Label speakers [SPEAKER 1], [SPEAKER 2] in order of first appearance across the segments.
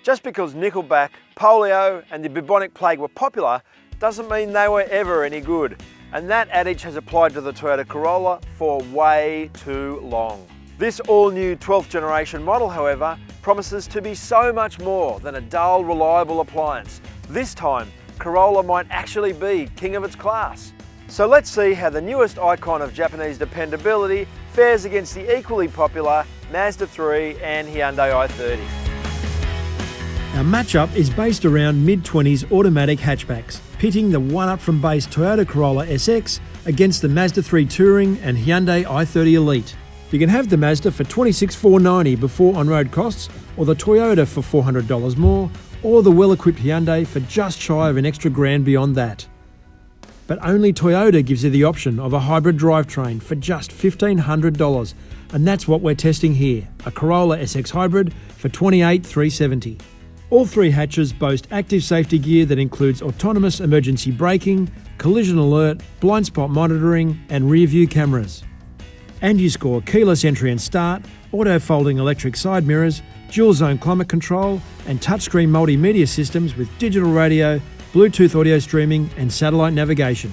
[SPEAKER 1] Just because nickelback, polio and the bubonic plague were popular doesn't mean they were ever any good. And that adage has applied to the Toyota Corolla for way too long. This all-new 12th generation model, however, promises to be so much more than a dull, reliable appliance. This time, Corolla might actually be king of its class. So let's see how the newest icon of Japanese dependability fares against the equally popular Mazda 3 and Hyundai i30.
[SPEAKER 2] Our matchup is based around mid-20s automatic hatchbacks, pitting the one-up-from-base Toyota Corolla SX against the Mazda 3 Touring and Hyundai i30 Elite. You can have the Mazda for $26,490 before on-road costs, or the Toyota for $400 more, or the well-equipped Hyundai for just shy of an extra grand beyond that. But only Toyota gives you the option of a hybrid drivetrain for just $1,500, and that's what we're testing here, a Corolla SX Hybrid for $28,370. All three hatches boast active safety gear that includes autonomous emergency braking, collision alert, blind spot monitoring and rear view cameras. And you score keyless entry and start, auto-folding electric side mirrors, dual-zone climate control and touchscreen multimedia systems with digital radio, Bluetooth audio streaming and satellite navigation.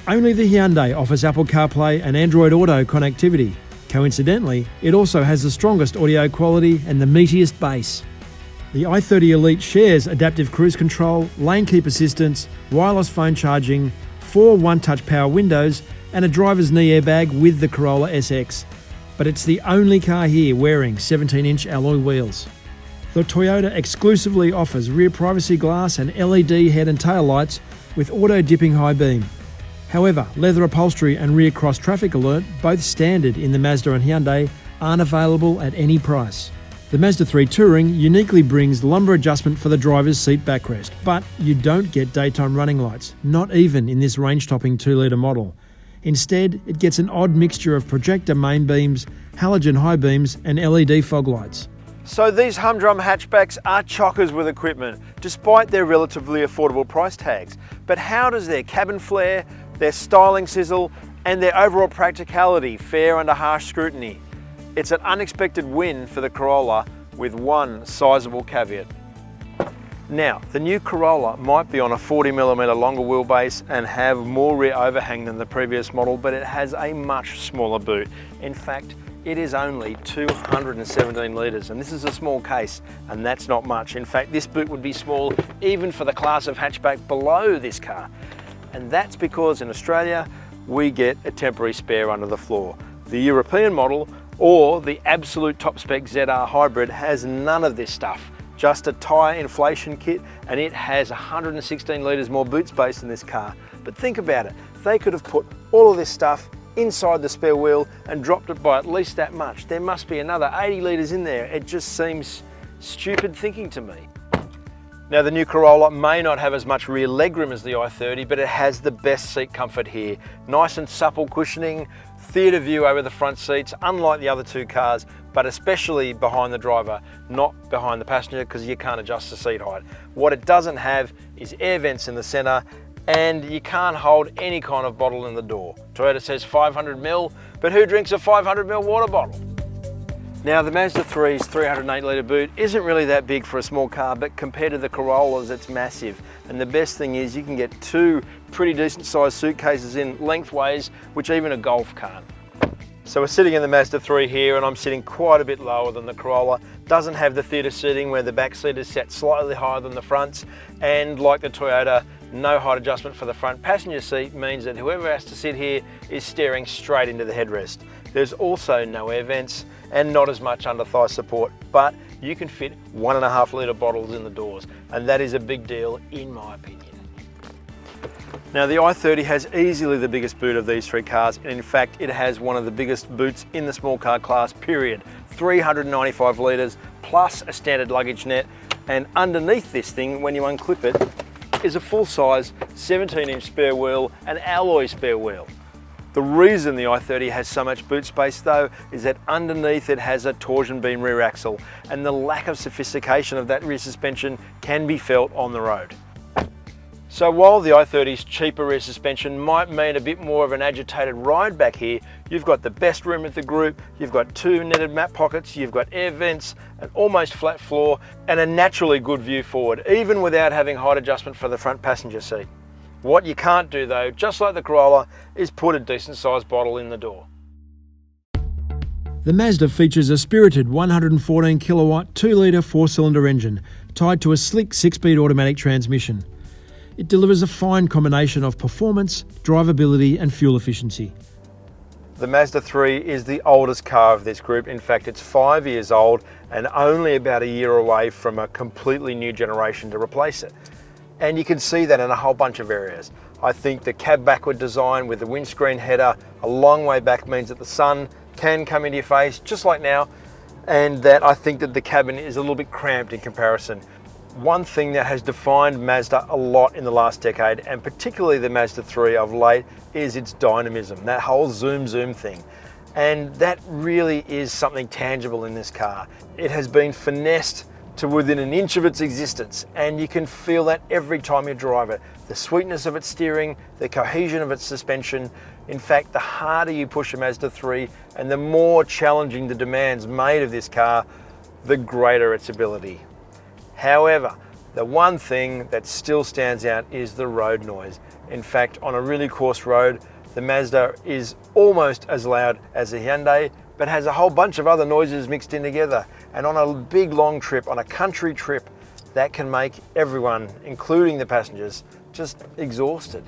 [SPEAKER 2] Only the Hyundai offers Apple CarPlay and Android Auto connectivity. Coincidentally, it also has the strongest audio quality and the meatiest bass. The i30 Elite shares adaptive cruise control, lane keep assistance, wireless phone charging, 4 one-touch power windows and a driver's knee airbag with the Corolla SX. But it's the only car here wearing 17-inch alloy wheels. The Toyota exclusively offers rear privacy glass and LED head and tail lights with auto-dipping high beam. However, leather upholstery and rear cross traffic alert, both standard in the Mazda and Hyundai, aren't available at any price. The Mazda 3 Touring uniquely brings lumbar adjustment for the driver's seat backrest, but you don't get daytime running lights, not even in this range-topping 2-litre model. Instead, it gets an odd mixture of projector main beams, halogen high beams and LED fog lights.
[SPEAKER 1] So these humdrum hatchbacks are chockers with equipment, despite their relatively affordable price tags. But how does their cabin flair, their styling sizzle and their overall practicality fare under harsh scrutiny? It's an unexpected win for the Corolla with one sizable caveat. Now, the new Corolla might be on a 40mm longer wheelbase and have more rear overhang than the previous model, but it has a much smaller boot. In fact, it is only 217 litres, and this is a small case, and that's not much. In fact, this boot would be small even for the class of hatchback below this car. And that's because in Australia, we get a temporary spare under the floor. The European model, or the absolute top spec ZR Hybrid, has none of this stuff. Just a tyre inflation kit, and it has 116 litres more boot space than this car. But think about it, they could have put all of this stuff inside the spare wheel and dropped it by at least that much. There must be another 80 litres in there. It just seems stupid thinking to me. Now, the new Corolla may not have as much rear legroom as the i30, but it has the best seat comfort here. Nice and supple cushioning, theatre view over the front seats, unlike the other two cars, but especially behind the driver, not behind the passenger, because you can't adjust the seat height. What it doesn't have is air vents in the centre, and you can't hold any kind of bottle in the door. Toyota says 500ml, but who drinks a 500ml water bottle? Now, the Mazda 3's 308 litre boot isn't really that big for a small car, but compared to the Corollas, it's massive. And the best thing is you can get two pretty decent sized suitcases in lengthways, which even a Golf can't. So we're sitting in the Mazda 3 here, and I'm sitting quite a bit lower than the Corolla. Doesn't have the theatre seating where the back seat is set slightly higher than the fronts, and like the Toyota, no height adjustment for the front passenger seat means that whoever has to sit here is staring straight into the headrest. There's also no air vents and not as much under thigh support, but you can fit 1.5 litre bottles in the doors, and that is a big deal in my opinion. Now, the i30 has easily the biggest boot of these three cars, and in fact it has one of the biggest boots in the small car class, period. 395 litres plus a standard luggage net, and underneath this thing, when you unclip it, is a full-size 17-inch spare wheel, an alloy spare wheel. The reason the i30 has so much boot space though is that underneath it has a torsion beam rear axle, and the lack of sophistication of that rear suspension can be felt on the road. So while the i30's cheaper rear suspension might mean a bit more of an agitated ride back here, you've got the best room at the group, you've got 2 netted mat pockets, you've got air vents, an almost flat floor, and a naturally good view forward, even without having height adjustment for the front passenger seat. What you can't do though, just like the Corolla, is put a decent sized bottle in the door.
[SPEAKER 2] The Mazda features a spirited 114 kilowatt 2-litre 4-cylinder engine tied to a slick 6-speed automatic transmission. It delivers a fine combination of performance, drivability and fuel efficiency.
[SPEAKER 1] The Mazda 3 is the oldest car of this group. In fact, it's 5 years old and only about a year away from a completely new generation to replace it. And you can see that in a whole bunch of areas. I think the cab backward design with the windscreen header a long way back means that the sun can come into your face, just like now, and that I think that the cabin is a little bit cramped in comparison. One thing that has defined Mazda a lot in the last decade, and particularly the Mazda 3 of late, is its dynamism, that whole zoom thing. And that really is something tangible in this car. It has been finessed to within an inch of its existence, and you can feel that every time you drive it. The sweetness of its steering, the cohesion of its suspension. In fact, the harder you push a Mazda 3 and the more challenging the demands made of this car, the greater its ability. However, the one thing that still stands out is the road noise. In fact, on a really coarse road, the Mazda is almost as loud as the Hyundai, but has a whole bunch of other noises mixed in together. And on a big long trip, on a country trip, that can make everyone, including the passengers, just exhausted.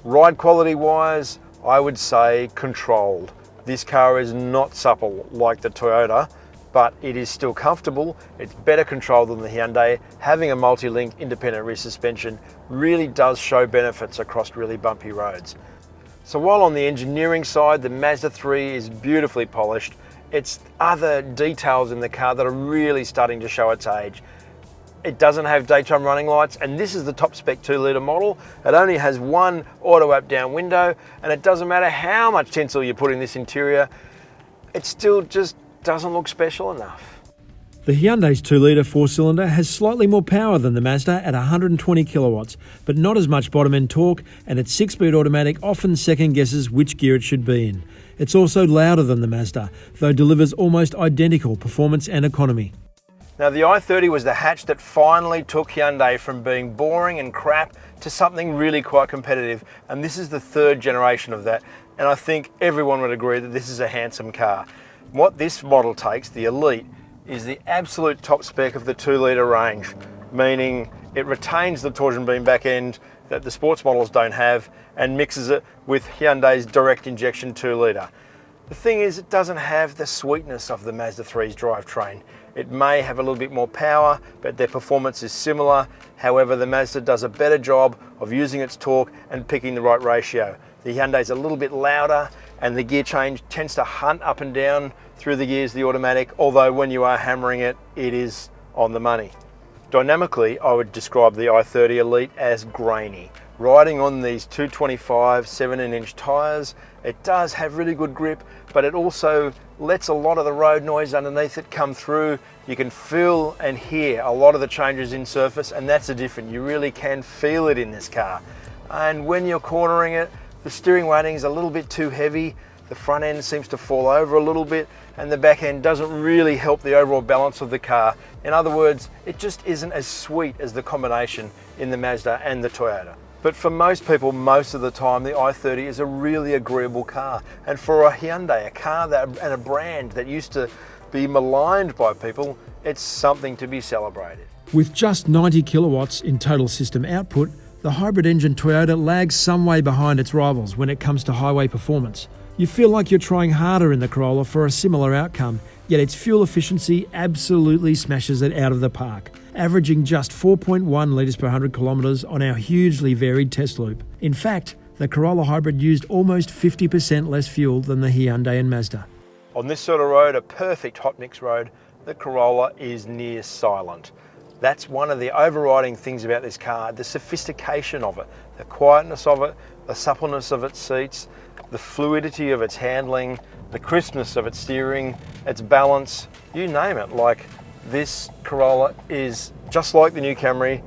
[SPEAKER 1] Ride quality wise, I would say controlled. This car is not supple like the Toyota, but it is still comfortable. It's better controlled than the Hyundai. Having a multi-link independent rear suspension really does show benefits across really bumpy roads. So while on the engineering side, the Mazda 3 is beautifully polished, it's other details in the car that are really starting to show its age. It doesn't have daytime running lights, and this is the top spec 2-litre model. It only has one auto up down window, and it doesn't matter how much tinsel you put in this interior, it still just doesn't look special enough.
[SPEAKER 2] The Hyundai's 2-litre 4-cylinder has slightly more power than the Mazda at 120 kilowatts, but not as much bottom-end torque, and its 6-speed automatic often second-guesses which gear it should be in. It's also louder than the Mazda, though delivers almost identical performance and economy.
[SPEAKER 1] Now, the i30 was the hatch that finally took Hyundai from being boring and crap to something really quite competitive, and this is the 3rd generation of that, and I think everyone would agree that this is a handsome car. What this model takes, the Elite, is the absolute top spec of the 2-litre range, meaning it retains the torsion beam back end that the sports models don't have and mixes it with Hyundai's direct injection 2-litre. The thing is, it doesn't have the sweetness of the Mazda 3's drivetrain. It may have a little bit more power, but their performance is similar. However, the Mazda does a better job of using its torque and picking the right ratio. The Hyundai's a little bit louder, and the gear change tends to hunt up and down through the gears, the automatic, although when you are hammering it, it is on the money. Dynamically, I would describe the i30 Elite as grainy. Riding on these 225 17-inch tyres, it does have really good grip, but it also lets a lot of the road noise underneath it come through. You can feel and hear a lot of the changes in surface, and that's the difference. You really can feel it in this car. And when you're cornering it, the steering weighting is a little bit too heavy, the front end seems to fall over a little bit, and the back end doesn't really help the overall balance of the car. In other words, it just isn't as sweet as the combination in the Mazda and the Toyota. But for most people, most of the time, the i30 is a really agreeable car. And for a Hyundai, a car and a brand that used to be maligned by people, it's something to be celebrated.
[SPEAKER 2] With just 90 kilowatts in total system output, the hybrid engine Toyota lags some way behind its rivals when it comes to highway performance. You feel like you're trying harder in the Corolla for a similar outcome, yet its fuel efficiency absolutely smashes it out of the park, averaging just 4.1 litres per 100 kilometres on our hugely varied test loop. In fact, the Corolla hybrid used almost 50% less fuel than the Hyundai and Mazda.
[SPEAKER 1] On this sort of road, a perfect hot mix road, the Corolla is near silent. That's one of the overriding things about this car, the sophistication of it, the quietness of it, the suppleness of its seats, the fluidity of its handling, the crispness of its steering, its balance, you name it. Like, this Corolla is, just like the new Camry,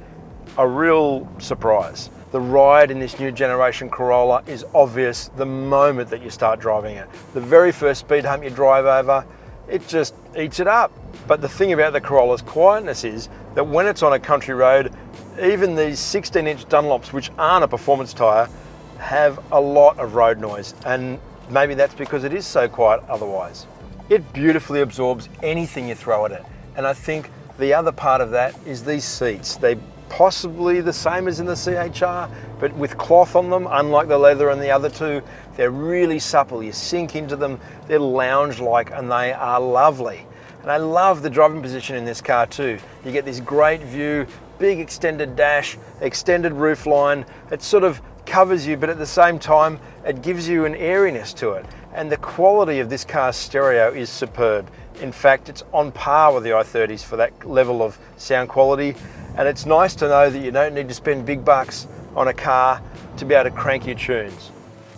[SPEAKER 1] a real surprise. The ride in this new generation Corolla is obvious the moment that you start driving it. The very first speed hump you drive over, it just eats it up. But the thing about the Corolla's quietness is that when it's on a country road, even these 16-inch Dunlops, which aren't a performance tyre, have a lot of road noise, and maybe that's because it is so quiet otherwise. It beautifully absorbs anything you throw at it, and I think the other part of that is these seats. They're possibly the same as in the CHR, but with cloth on them, unlike the leather and the other two. They're really supple, you sink into them, they're lounge-like, and they are lovely. And I love the driving position in this car too. You get this great view, big extended dash, extended roof line. It sort of covers you, but at the same time, it gives you an airiness to it. And the quality of this car's stereo is superb. In fact, it's on par with the i30s for that level of sound quality. And it's nice to know that you don't need to spend big bucks on a car to be able to crank your tunes.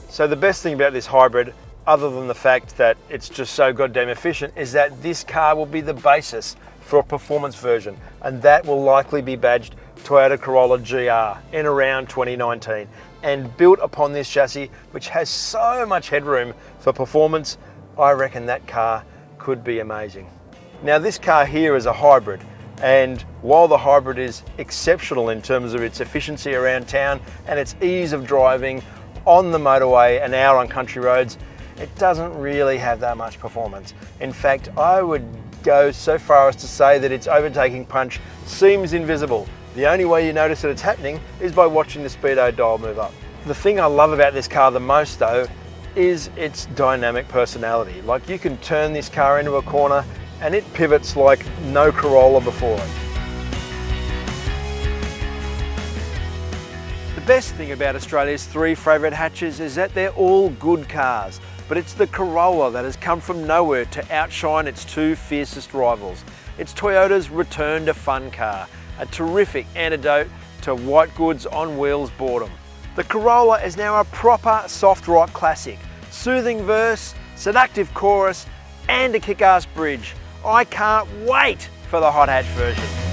[SPEAKER 1] So the best thing about this hybrid, other than the fact that it's just so goddamn efficient, is that this car will be the basis for a performance version, and that will likely be badged Toyota Corolla GR in around 2019, and built upon this chassis, which has so much headroom for performance. I reckon that car could be amazing. Now, this car here is a hybrid, and while the hybrid is exceptional in terms of its efficiency around town and its ease of driving on the motorway and out on country roads, it doesn't really have that much performance. In fact, I would go so far as to say that its overtaking punch seems invisible. The only way you notice that it's happening is by watching the speedo dial move up. The thing I love about this car the most though is its dynamic personality. Like, you can turn this car into a corner and it pivots like no Corolla before it. The best thing about Australia's 3 favourite hatches is that they're all good cars, but it's the Corolla that has come from nowhere to outshine its 2 fiercest rivals. It's Toyota's return to fun car, a terrific antidote to white goods on wheels boredom. The Corolla is now a proper soft rock classic. Soothing verse, seductive chorus, and a kick-ass bridge. I can't wait for the hot hatch version.